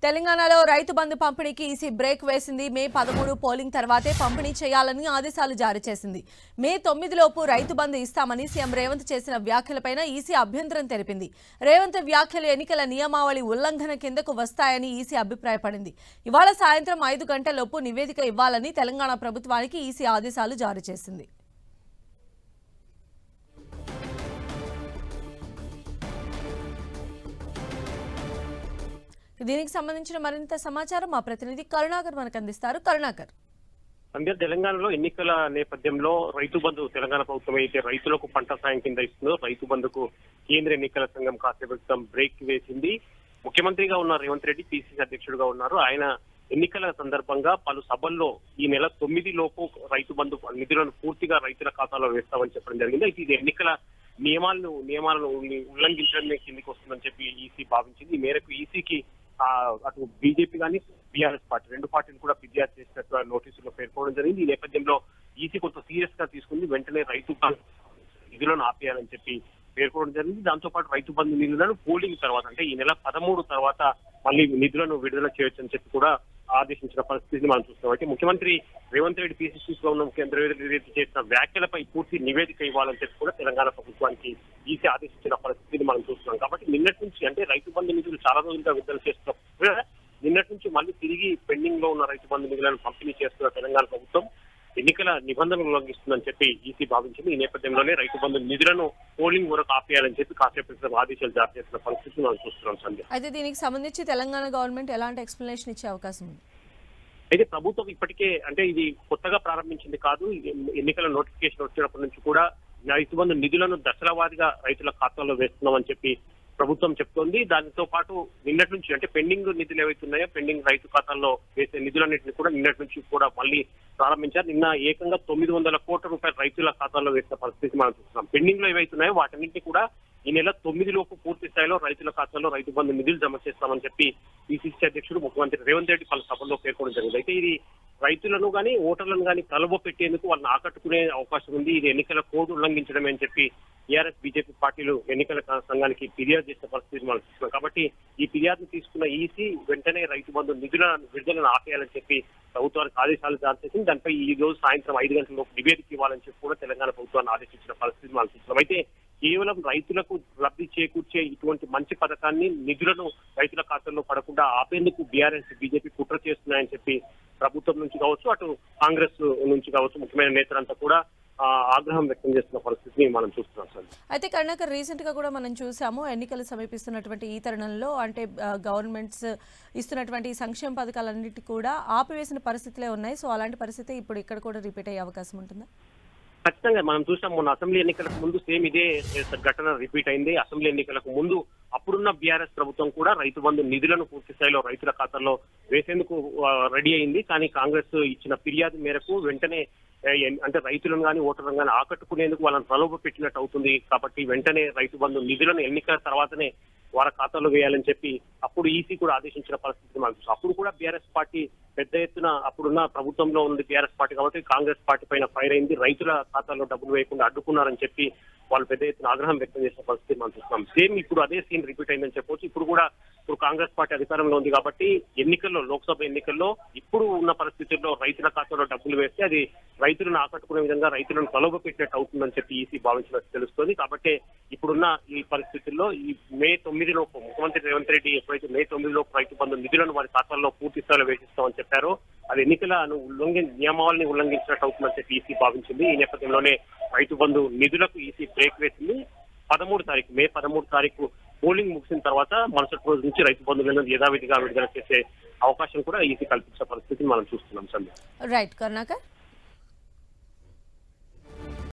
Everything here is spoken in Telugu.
తెలంగాణలో రైతు బంధు పంపిణీకి ఈసీ బ్రేక్ వేసింది. మే 13 పోలింగ్ తర్వాతే పంపిణీ చేయాలని ఆదేశాలు జారీ చేసింది. మే 9 లోపు రైతు బంధు ఇస్తామని సీఎం రేవంత్ చేసిన వ్యాఖ్యలపై ఈసీ అభ్యంతరం తెలిపింది. రేవంత్ వ్యాఖ్యలు ఎన్నికల నియమావళి ఉల్లంఘన కిందకు వస్తాయని ఈసీ అభిప్రాయపడింది. ఇవాళ సాయంత్రం 5 గంటలలోపు నివేదిక ఇవ్వాలని తెలంగాణ ప్రభుత్వానికి ఈసీ ఆదేశాలు జారీ చేసింది. దీనికి సంబంధించిన మరింత సమాచారం మా ప్రతినిధి కరుణాకర్ మనకు అందిస్తారు. కరుణాకర్, తెలంగాణలో ఎన్నికల నేపథ్యంలో రైతు బంధు తెలంగాణ ప్రభుత్వం అయితే రైతులకు పంట సాయం కింద ఇస్తుందో రైతు బంధుకు కేంద్ర ఎన్నికల సంఘం కాసేపు బ్రేక్ వేసింది. ముఖ్యమంత్రిగా ఉన్న రేవంత్ రెడ్డి పిసిసి అధ్యక్షుడిగా ఉన్నారు. ఆయన ఎన్నికల సందర్భంగా పలు సభల్లో ఈ నెల 9 లోపు రైతు బంధు నిధులను పూర్తిగా రైతుల ఖాతాలో వేస్తామని చెప్పడం జరిగింది. అయితే ఇది ఎన్నికల నియమాలను ఉల్లంఘించడమే కిందికి వస్తుందని చెప్పి ఈసీ భావించింది. ఈ మేరకు ఈసీకి అటు బీజేపీ కానీ బీఆర్ఎస్ పార్టీ రెండు పార్టీలు కూడా ఫిర్యాదు చేసినట్టు నోటీసులో పేర్కొనడం జరిగింది. ఈ నేపథ్యంలో ఈసీ కొంత సీరియస్ గా తీసుకుంది. వెంటనే రైతు నిధులను ఆపేయాలని చెప్పి పేర్కొనడం జరిగింది. దాంతో పాటు రైతు బంధు నిధులను పోలింగ్ తర్వాత అంటే ఈ నెల 13 తర్వాత మళ్ళీ నిధులను విడుదల చేయొచ్చని చెప్పి కూడా ఆదేశించిన పరిస్థితిని మనం చూస్తున్నాం. అయితే ముఖ్యమంత్రి రేవంత్ రెడ్డి పిసిసిలో ఉన్న ముఖ్యమంత్రి రేవంత్ రెడ్డి చేసిన వ్యాఖ్యలపై పూర్తి నివేదిక ఇవ్వాలని చెప్పి కూడా తెలంగాణ ప్రభుత్వానికి ఈసీ ఆదేశించిన పరిస్థితిని మనం చూస్తున్నాం. కాబట్టి నిన్నటి నుంచి అంటే రైతు బంధు నిధులు చాలా రోజులుగా విడుదల చేస్తున్నాం. నిన్నటి నుంచి మళ్ళీ తిరిగి పెండింగ్ లో ఉన్న రైతు బంధు నిధులను పంపిణీ చేస్తున్న తెలంగాణ ప్రభుత్వం ఎన్నికల నిబంధనలు ఉల్లంఘిస్తుందని చెప్పి ఈసీ భావించింది. ఈ నేపథ్యంలోనే రైతు బంధు నిధులను పోలింగ్ వరకు ఆపేయాలని చెప్పి కాసేపు ఆదేశాలు జారీ చేసిన పరిస్థితిని మనం చూస్తున్నాం. సంధ్య, అయితే దీనికి సంబంధించి తెలంగాణ గవర్నమెంట్ ఎలాంటి ఎక్స్ప్లెనేషన్ ఇచ్చే అవకాశం ఉంది? అయితే ప్రభుత్వం ఇప్పటికే అంటే ఇది కొత్తగా ప్రారంభించింది కాదు. ఎన్నికల నోటిఫికేషన్ వచ్చినప్పటి నుంచి కూడా రైతు బంధు నిధులను దశల వారీగా రైతుల ఖాతాలో వేస్తున్నామని చెప్పి ప్రభుత్వం చెప్తోంది. దానితో పాటు నిన్నటి నుంచి అంటే పెండింగ్ నిధులు ఏవైతున్నాయో పెండింగ్ రైతు ఖాతాల్లో వేసే నిధులన్నింటినీ కూడా నిన్నటి నుంచి కూడా మళ్ళీ ప్రారంభించారు. నిన్న ఏకంగా 900 కోట్ల రూపాయల రైతుల ఖాతాల్లో వేసిన పరిస్థితి మనం చూస్తున్నాం. పెండింగ్ లో ఏవైతున్నాయో వాటన్నింటినీ కూడా ఈ నెల 9 లోపు పూర్తి స్థాయిలో రైతుల ఖాతాలో రైతు బంధు నిధులు జమ చేస్తామని చెప్పి పిసిసి అధ్యక్షుడు ముఖ్యమంత్రి రేవంత్ రెడ్డి పలు సభల్లో పేర్కొనడం జరిగింది. అయితే ఇది రైతులను కానీ ఓటర్లను కానీ కలబో పెట్టేందుకు వాళ్ళని ఆకట్టుకునే అవకాశం ఉంది. ఇది ఎన్నికల కోడ్ ఉల్లంఘించడమే అని చెప్పి టీఆర్ఎస్ బీజేపీ పార్టీలు ఎన్నికల సంఘానికి ఫిర్యాదు చేసిన పరిస్థితి మనం చూస్తున్నాం. కాబట్టి ఈ ఫిర్యాదును తీసుకున్న ఈసీ వెంటనే రైతు బంధు నిధుల విడుదలను ఆపేయాలని చెప్పి ప్రభుత్వానికి ఆదేశాలు జారీ చేసింది. దానిపై ఈ రోజు సాయంత్రం 5 గంటలలోపు నివేదిక ఇవ్వాలని చెప్పి కూడా తెలంగాణ ప్రభుత్వాన్ని ఆదేశించిన పరిస్థితి మనం చూస్తున్నాం. అయితే కేవలం రైతులకు లబ్ధి చేకూర్చే ఇటువంటి మంచి పథకాన్ని నిధులను రైతుల ఖాతాల్లో పడకుండా ఆపేందుకు బీఆర్ఎస్ బీజేపీ కుట్ర చేస్తున్నాయని చెప్పి ప్రభుత్వం నుంచి కావచ్చు అటు కాంగ్రెస్ నుంచి కావచ్చు ముఖ్యమైన నేతలంతా కూడా ఆగ్రహం వ్యక్తం చేస్తున్న పరిస్థితిని మనం చూస్తున్నాం సార్. అయితే కరుణాకర్, రీసెంట్ గా కూడా మనం చూసాము ఎన్నికలు సమీపిస్తున్నటువంటి ఈ తరుణంలో అంటే గవర్నమెంట్స్ ఇస్తున్నటువంటి సంక్షేమ పథకాలన్నిటి కూడా ఆపివేసిన పరిస్థితులే ఉన్నాయి. సో అలాంటి పరిస్థితి ఇప్పుడు ఇక్కడ కూడా రిపీట్ అయ్యే అవకాశం ఉంటుందా? ఖచ్చితంగా మనం చూసాం. మొన్న అసెంబ్లీ ఎన్నికలకు ముందు సేమ్ ఇదే ఘటన రిపీట్ అయింది. అసెంబ్లీ ఎన్నికలకు ముందు అప్పుడున్న బీఆర్ఎస్ ప్రభుత్వం కూడా రైతు బంధు నిధులను పూర్తి స్థాయిలో రైతుల ఖాతాల్లో వేసేందుకు రెడీ అయింది. కానీ కాంగ్రెస్ ఇచ్చిన ఫిర్యాదు మేరకు వెంటనే అంటే రైతులను కానీ ఓటర్లను కానీ ఆకట్టుకునేందుకు వాళ్ళని ప్రలోభ పెట్టినట్టు అవుతుంది. కాబట్టి వెంటనే రైతు బంధు నిధులను ఎన్నికల తర్వాతనే వారి ఖాతాలో వేయాలని చెప్పి అప్పుడు ఈసీ కూడా ఆదేశించిన పరిస్థితి మనం చూస్తాం. అప్పుడు కూడా బీఆర్ఎస్ పార్టీ పెద్ద ఎత్తున అప్పుడున్న ప్రభుత్వంలో ఉంది బీఆర్ఎస్ పార్టీ కాబట్టి కాంగ్రెస్ పార్టీ పైన ఫైర్ అయింది. రైతుల ఖాతాలో డబ్బులు వేయకుండా అడ్డుకున్నారని చెప్పి వాళ్ళు పెద్ద ఎత్తున ఆగ్రహం వ్యక్తం చేసిన పరిస్థితి మనం చూస్తున్నాం. సేమ్ ఇప్పుడు అదే సీన్ రిపీట్ అయిందని చెప్పొచ్చు. ఇప్పుడు కాంగ్రెస్ పార్టీ అధికారంలో ఉంది కాబట్టి ఎన్నికల్లో లోక్సభ ఎన్నికల్లో ఇప్పుడు ఉన్న పరిస్థితుల్లో రైతుల ఖాతాలో డబ్బులు వేస్తే అది రైతులను ఆకట్టుకునే విధంగా రైతులను ప్రలోభ పెట్టినట్టు అవుతుందని చెప్పి ఈసీ భావించినట్టు తెలుస్తుంది. కాబట్టి ఇప్పుడున్న ఈ పరిస్థితుల్లో ఈ మే 9 లోపు ముఖ్యమంత్రి రేవంత్ రెడ్డి ఎప్పుడైతే మే 9 లోపు రైతు బంధు నిధులను వారి ఖాతాల్లో పూర్తి స్థాయిలో వేసిస్తామని చెప్పారో అది ఎన్నికలను నియమావళిని ఉల్లంఘించినట్టు అవుతుందని చెప్పి ఈసీ భావించింది. ఈ నేపథ్యంలోనే రైతు బంధు నిధులకు ఈసీ బ్రేక్ వేసింది. మే 13 తారీఖు పోలింగ్ ముగిసిన తర్వాత మరుసటి రోజు నుంచి రైతు బంధువులను యథావిధిగా విడుదల చేసే అవకాశం కూడా ఈసీ కల్పించిన పరిస్థితిని మనం చూస్తున్నాం. సంధ్య, రైట్ కరుణాకర్.